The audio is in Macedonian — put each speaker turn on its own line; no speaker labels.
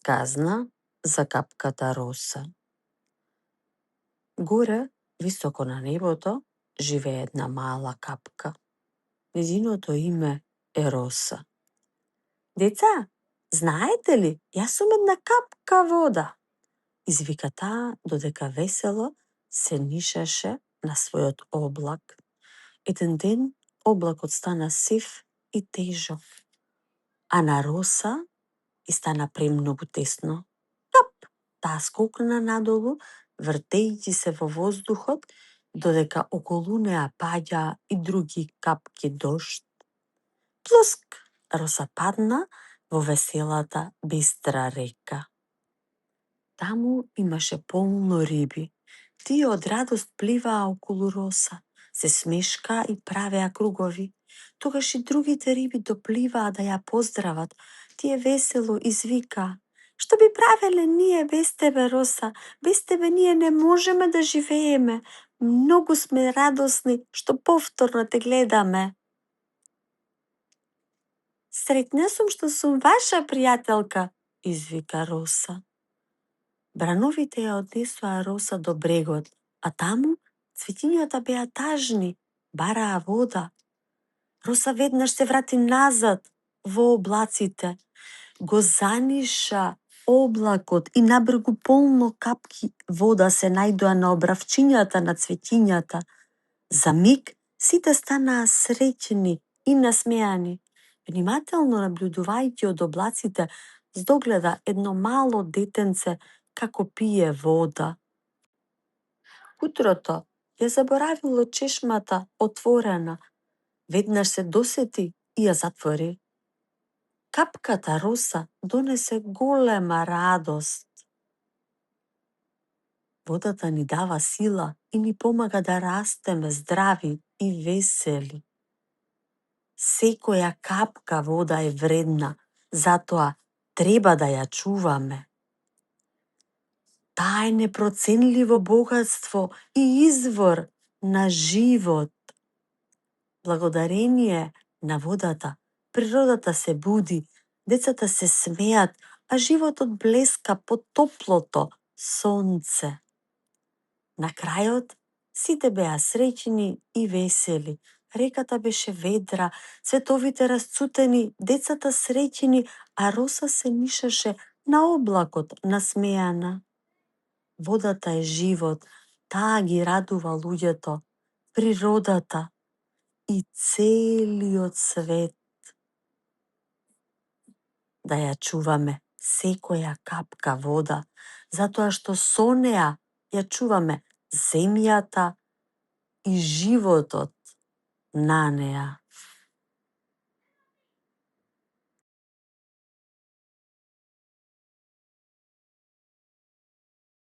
Казна за капката роса. Горе, високо на небото, живее една мала капка. Нејзиното име е Роса. Деца, знаете ли, јас сум една капка вода, извика таа додека весело се нишаше на својот облак. Еден ден облакот стана сив и тежок, а на Роса и стана премногу тесно. Кап! Таа скокна надолу, вртејќи се во воздухот, додека околу неа паѓаа и други капки дожд. Плуск! Роса падна во веселата бистра река. Таму имаше полно риби. Тие од радост пливаа околу Роса, се смешкаа и правеа кругови. Тогаш и другите риби допливаа да ја поздрават. Тие весело извикаа: "Што би правеле ние без тебе, Роса? Без тебе ние не можеме да живееме. Многу сме радосни што повторно те гледаме." "Среќна сум што сум ваша пријателка," извика Роса. Брановите ја однесоа Роса до брегот, а таму цветињата беа тажни, бараа вода. Роса веднаш се врати назад во облаците, го заниша облакот и набргу полно капки вода се најдоа на обравчињата на цветињата. За миг сите станаа среќни и насмеани. Внимателно наблюдувајќи од облаците, здогледа едно мало детенце како пие вода. Утрото ја заборавило чешмата отворена. Веднаш се досети и ја затвори. Капката Роса донесе голема радост. Водата ни дава сила и ни помага да растеме здрави и весели. Секоја капка вода е вредна, затоа треба да ја чуваме. Таа е непроценливо богатство и извор на живот. Благодарение на водата, природата се буди, децата се смеат, а животот блеска под топлото сонце. На крајот, сите беа среќни и весели. Реката беше ведра, цветовите расцутени, децата среќни, а Роса се нишаше на облакот насмеана. Водата е живот, таа ги радува луѓето, природата и целиот свет. Да ја чуваме секоја капка вода, затоа што со неа ја чуваме земјата и животот на неа.